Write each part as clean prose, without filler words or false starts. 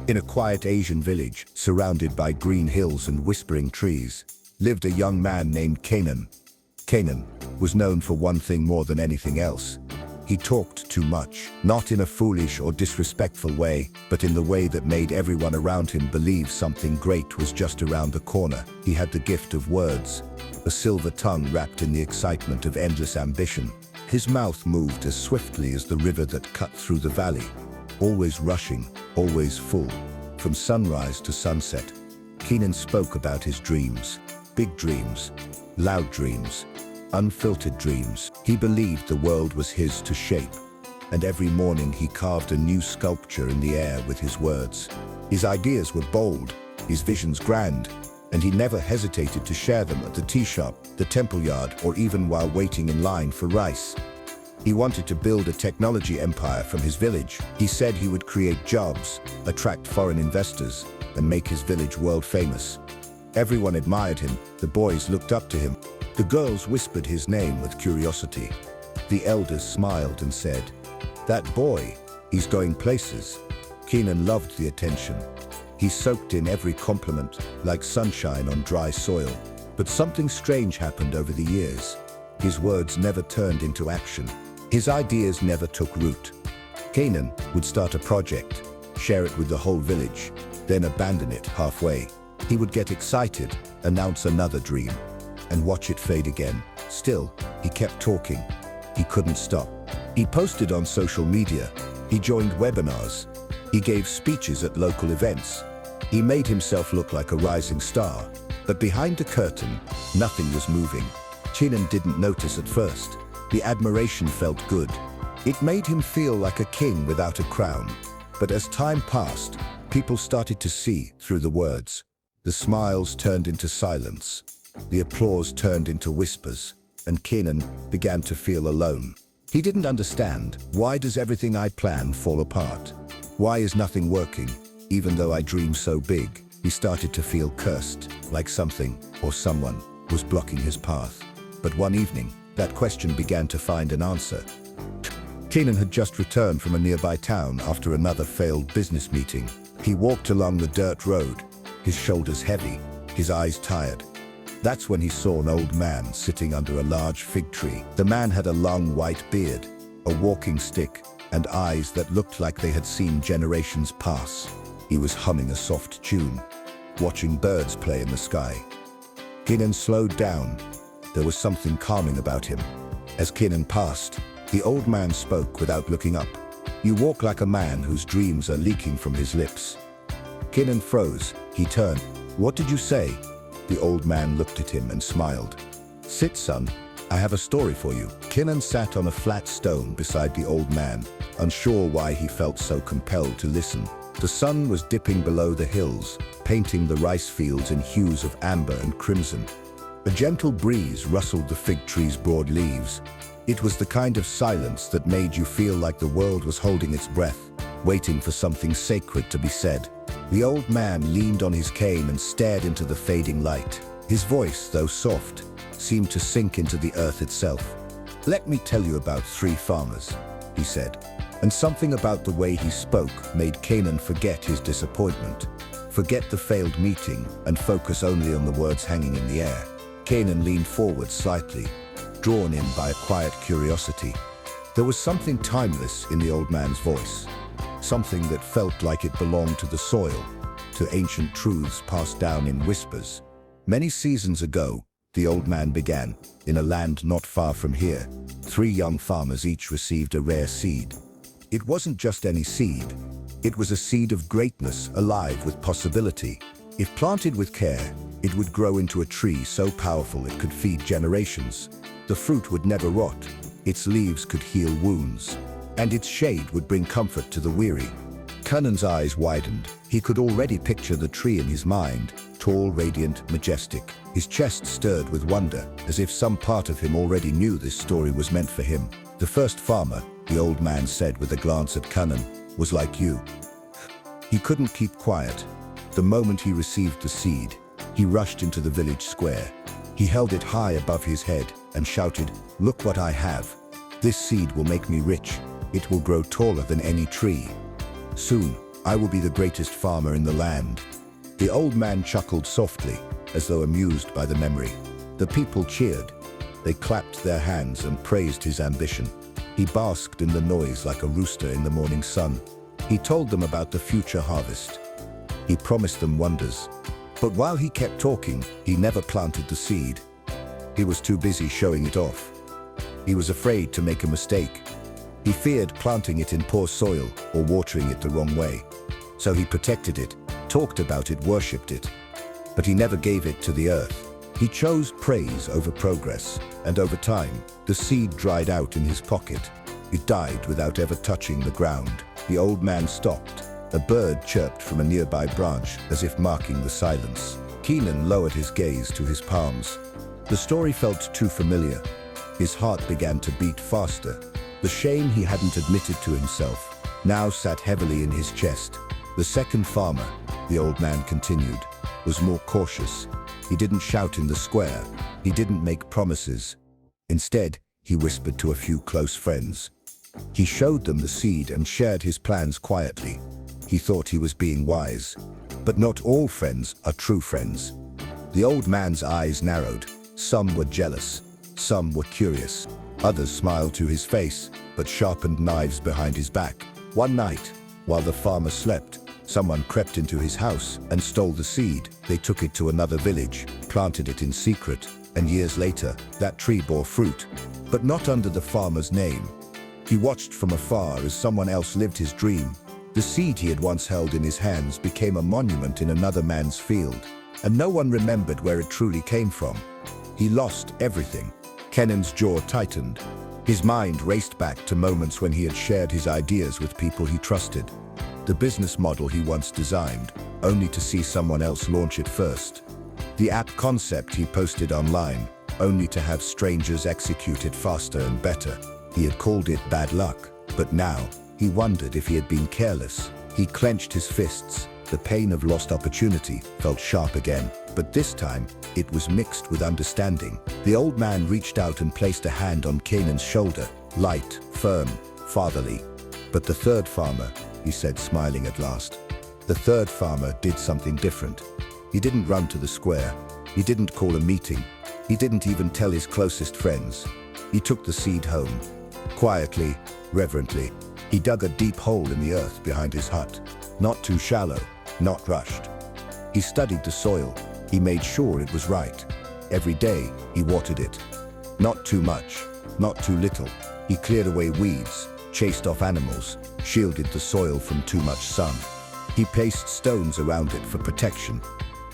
In a quiet Asian village, surrounded by green hills and whispering trees, lived a young man named Kenan. Kenan was known for one thing more than anything else. He talked too much, not in a foolish or disrespectful way, but in the way that made everyone around him believe something great was just around the corner. He had the gift of words, a silver tongue wrapped in the excitement of endless ambition. His mouth moved as swiftly as the river that cut through the valley, always rushing, always full. From sunrise to sunset, Kenan spoke about his dreams, big dreams, loud dreams, unfiltered dreams. He believed the world was his to shape, and every morning he carved a new sculpture in the air with his words. His ideas were bold, his visions grand, and he never hesitated to share them at the tea shop, the temple yard, or even while waiting in line for rice. He wanted to build a technology empire from his village. He said he would create jobs, attract foreign investors, and make his village world famous. Everyone admired him, the boys looked up to him. The girls whispered his name with curiosity. The elders smiled and said, "That boy, he's going places." Kenan loved the attention. He soaked in every compliment like sunshine on dry soil. But something strange happened over the years. His words never turned into action. His ideas never took root. Kenan would start a project, share it with the whole village, then abandon it halfway. He would get excited, announce another dream, and watch it fade again. Still, he kept talking. He couldn't stop. He posted on social media. He joined webinars. He gave speeches at local events. He made himself look like a rising star. But behind the curtain, nothing was moving. Kenan didn't notice at first. The admiration felt good. It made him feel like a king without a crown. But as time passed, people started to see through the words. The smiles turned into silence. The applause turned into whispers, and Kenan began to feel alone. He didn't understand. Why does everything I plan fall apart? Why is nothing working, even though I dream so big? He started to feel cursed, like something or someone was blocking his path. But one evening, that question began to find an answer. Kenan had just returned from a nearby town after another failed business meeting. He walked along the dirt road, his shoulders heavy, his eyes tired. That's when he saw an old man sitting under a large fig tree. The man had a long white beard, a walking stick, and eyes that looked like they had seen generations pass. He was humming a soft tune, watching birds play in the sky. Kenan slowed down. There was something calming about him. As Kenan passed, the old man spoke without looking up. "You walk like a man whose dreams are leaking from his lips." Kenan froze. He turned. "What did you say?" The old man looked at him and smiled. "Sit, son. I have a story for you." Kenan sat on a flat stone beside the old man, unsure why he felt so compelled to listen. The sun was dipping below the hills, painting the rice fields in hues of amber and crimson. A gentle breeze rustled the fig tree's broad leaves. It was the kind of silence that made you feel like the world was holding its breath, waiting for something sacred to be said. The old man leaned on his cane and stared into the fading light. His voice, though soft, seemed to sink into the earth itself. "Let me tell you about 3 farmers," he said. And something about the way he spoke made Kenan forget his disappointment, forget the failed meeting, and focus only on the words hanging in the air. Kenan leaned forward slightly, drawn in by a quiet curiosity. There was something timeless in the old man's voice, something that felt like it belonged to the soil, to ancient truths passed down in whispers. "Many seasons ago," the old man began, "in a land not far from here, 3 young farmers each received a rare seed. It wasn't just any seed. It was a seed of greatness, alive with possibility. If planted with care, it would grow into a tree so powerful it could feed generations. The fruit would never rot, its leaves could heal wounds, and its shade would bring comfort to the weary." Kenan's eyes widened. He could already picture the tree in his mind, tall, radiant, majestic. His chest stirred with wonder, as if some part of him already knew this story was meant for him. "The first farmer," the old man said with a glance at Kenan, "was like you." He couldn't keep quiet. The moment he received the seed, he rushed into the village square. He held it high above his head and shouted, "Look what I have. This seed will make me rich. It will grow taller than any tree. Soon, I will be the greatest farmer in the land." The old man chuckled softly, as though amused by the memory. The people cheered. They clapped their hands and praised his ambition. He basked in the noise like a rooster in the morning sun. He told them about the future harvest. He promised them wonders. But while he kept talking, he never planted the seed. He was too busy showing it off. He was afraid to make a mistake. He feared planting it in poor soil or watering it the wrong way. So he protected it, talked about it, worshipped it. But he never gave it to the earth. He chose praise over progress, and over time, the seed dried out in his pocket. It died without ever touching the ground. The old man stopped. A bird chirped from a nearby branch, as if marking the silence. Kenan lowered his gaze to his palms. The story felt too familiar. His heart began to beat faster. The shame he hadn't admitted to himself now sat heavily in his chest. The second farmer, the old man continued, was more cautious. He didn't shout in the square. He didn't make promises. Instead, he whispered to a few close friends. He showed them the seed and shared his plans quietly. He thought he was being wise. But not all friends are true friends. The old man's eyes narrowed. Some were jealous. Some were curious. Others smiled to his face, but sharpened knives behind his back. One night, while the farmer slept, someone crept into his house and stole the seed. They took it to another village, planted it in secret, and years later, that tree bore fruit, but not under the farmer's name. He watched from afar as someone else lived his dream. The seed he had once held in his hands became a monument in another man's field, and no one remembered where it truly came from. He lost everything. Kenan's jaw tightened. His mind raced back to moments when he had shared his ideas with people he trusted. The business model he once designed, only to see someone else launch it first. The app concept he posted online, only to have strangers execute it faster and better. He had called it bad luck, but now he wondered if he had been careless. He clenched his fists. The pain of lost opportunity felt sharp again, but this time it was mixed with understanding. The old man reached out and placed a hand on Kenan's shoulder, light, firm, fatherly. "But the third farmer," he said, smiling at last. "The third farmer did something different. He didn't run to the square. He didn't call a meeting. He didn't even tell his closest friends. He took the seed home. Quietly, reverently, he dug a deep hole in the earth behind his hut. Not too shallow, not rushed. He studied the soil. He made sure it was right. Every day, he watered it. Not too much, not too little. He cleared away weeds, chased off animals, shielded the soil from too much sun. He placed stones around it for protection,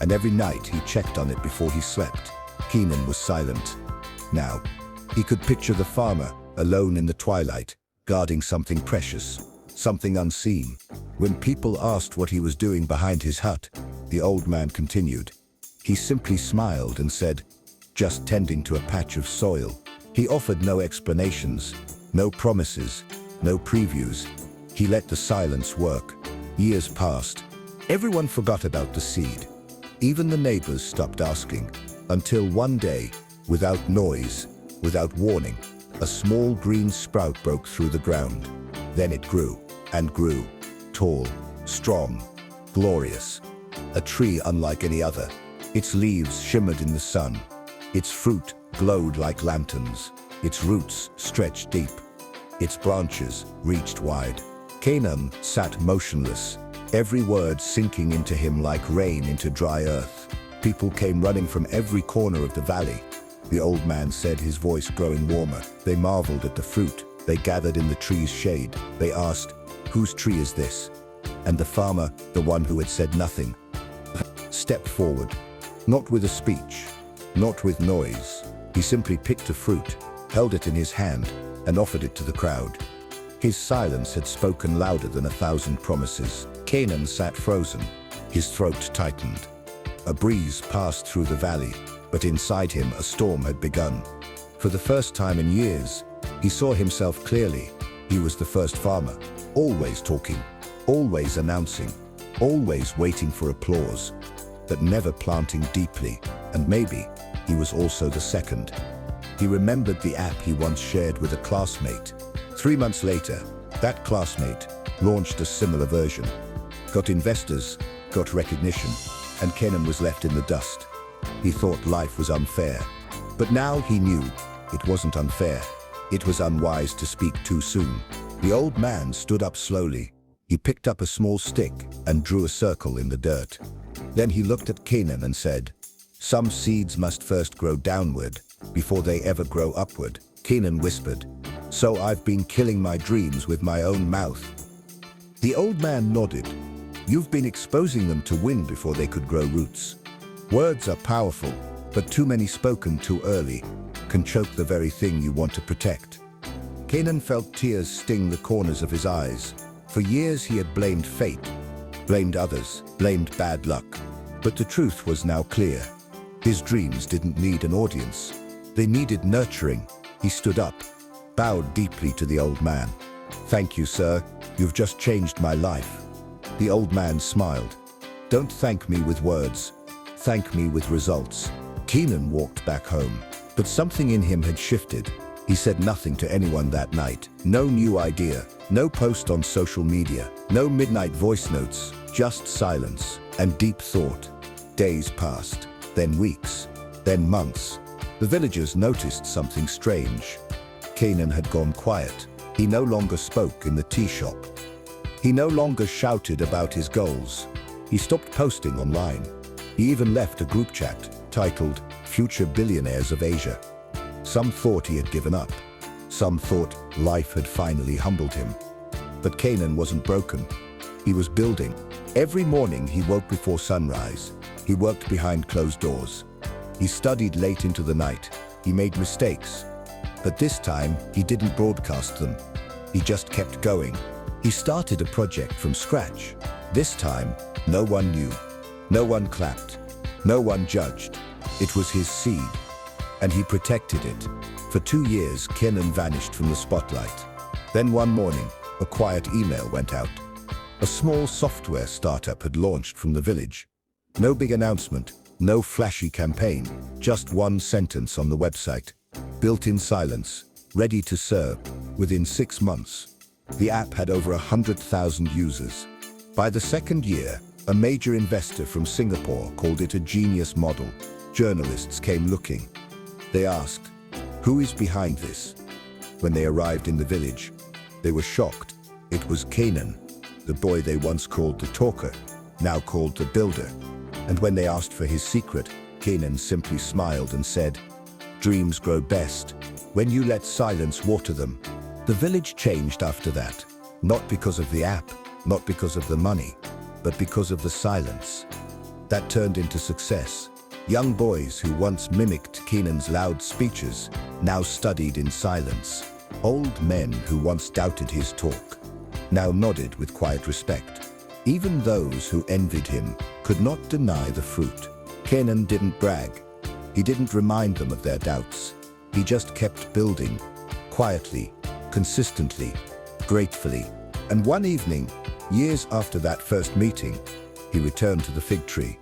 and every night he checked on it before he slept." Kenan was silent. Now, he could picture the farmer, alone in the twilight, guarding something precious, something unseen. When people asked what he was doing behind his hut, the old man continued. He simply smiled and said, "Just tending to a patch of soil." He offered no explanations, no promises, no previews. He let the silence work. Years passed. Everyone forgot about the seed. Even the neighbors stopped asking, until one day, without noise, without warning, a small green sprout broke through the ground. Then it grew and grew, tall, strong, glorious. A tree unlike any other. Its leaves shimmered in the sun. Its fruit glowed like lanterns. Its roots stretched deep. Its branches reached wide. Kenan sat motionless, every word sinking into him like rain into dry earth. People came running from every corner of the valley. The old man said, his voice growing warmer. They marveled at the fruit. They gathered in the tree's shade. They asked, "Whose tree is this?" And the farmer, the one who had said nothing, stepped forward, not with a speech, not with noise. He simply picked a fruit, held it in his hand, and offered it to the crowd. His silence had spoken louder than 1,000 promises. Kenan sat frozen. His throat tightened. A breeze passed through the valley, but inside him a storm had begun. For the first time in years, he saw himself clearly. He was the first farmer, always talking, always announcing, always waiting for applause, but never planting deeply. And maybe he was also the second. He remembered the app he once shared with a classmate. 3 months later, that classmate launched a similar version. got investors, got recognition, and Kenan was left in the dust. He thought life was unfair. But now he knew it wasn't unfair. It was unwise to speak too soon. The old man stood up slowly. He picked up a small stick and drew a circle in the dirt. Then he looked at Kenan and said, "Some seeds must first grow downward before they ever grow upward." Kenan whispered, "So I've been killing my dreams with my own mouth." The old man nodded. "You've been exposing them to wind before they could grow roots. Words are powerful, but too many spoken too early can choke the very thing you want to protect." Kenan felt tears sting the corners of his eyes. For years he had blamed fate, blamed others, blamed bad luck. But the truth was now clear. His dreams didn't need an audience. They needed nurturing. He stood up, bowed deeply to the old man. "Thank you, sir. You've just changed my life." The old man smiled. "Don't thank me with words. Thank me with results." Kenan walked back home, but something in him had shifted. He said nothing to anyone that night. No new idea, no post on social media, no midnight voice notes, just silence and deep thought. Days passed, then weeks, then months. The villagers noticed something strange. Kenan had gone quiet. He no longer spoke in the tea shop. He no longer shouted about his goals. He stopped posting online. He even left a group chat titled "Future Billionaires of Asia." Some thought he had given up. Some thought life had finally humbled him. But Kenan wasn't broken. He was building. Every morning he woke before sunrise. He worked behind closed doors. He studied late into the night. He made mistakes. But this time he didn't broadcast them. He just kept going. He started a project from scratch. This time, no one knew. No one clapped. No one judged. It was his seed. And he protected it. For 2 years, Kenan vanished from the spotlight. Then one morning, a quiet email went out. A small software startup had launched from the village. No big announcement, no flashy campaign, just one sentence on the website. Built in silence, ready to serve, within 6 months. The app had over 100,000 users. By the second year, a major investor from Singapore called it a genius model. Journalists came looking. They asked, "Who is behind this?" When they arrived in the village, they were shocked. It was Kenan, the boy they once called the talker, now called the builder. And when they asked for his secret, Kenan simply smiled and said, "Dreams grow best when you let silence water them." The village changed after that, not because of the app, not because of the money, but because of the silence. That turned into success. Young boys who once mimicked Kenan's loud speeches now studied in silence. Old men who once doubted his talk now nodded with quiet respect. Even those who envied him could not deny the fruit. Kenan didn't brag. He didn't remind them of their doubts. He just kept building, quietly, consistently, gratefully. And one evening, years after that first meeting, he returned to the fig tree.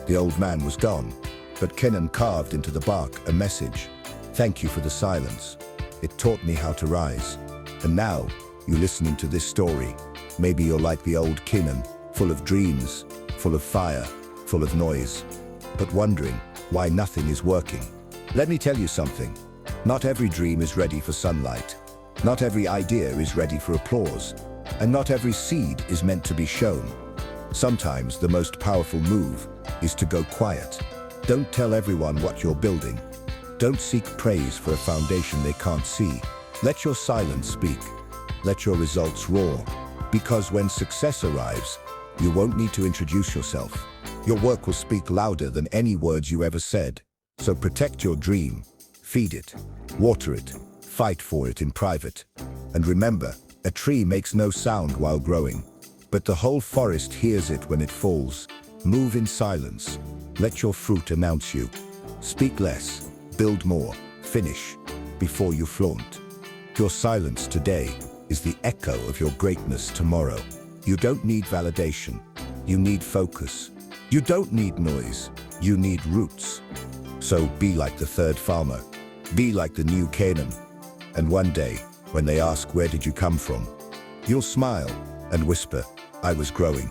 The old man was gone, but Kenan carved into the bark a message. "Thank you for the silence. It taught me how to rise." And now, you're listening to this story. Maybe you're like the old Kenan, full of dreams, full of fire, full of noise, but wondering why nothing is working. Let me tell you something. Not every dream is ready for sunlight. Not every idea is ready for applause. And not every seed is meant to be shown. Sometimes the most powerful move is to go quiet. Don't tell everyone what you're building. Don't seek praise for a foundation they can't see. Let your silence speak. Let your results roar. Because when success arrives, you won't need to introduce yourself. Your work will speak louder than any words you ever said. So protect your dream. Feed it. Water it. Fight for it in private. And remember, a tree makes no sound while growing, but the whole forest hears it when it falls. Move in silence. Let your fruit announce you. Speak less, build more, finish before you flaunt. Your silence today is the echo of your greatness tomorrow. You don't need validation. You need focus. You don't need noise. You need roots. So be like the third farmer. Be like the new Kenan. And one day, when they ask, "Where did you come from?" you'll smile and whisper, "I was growing."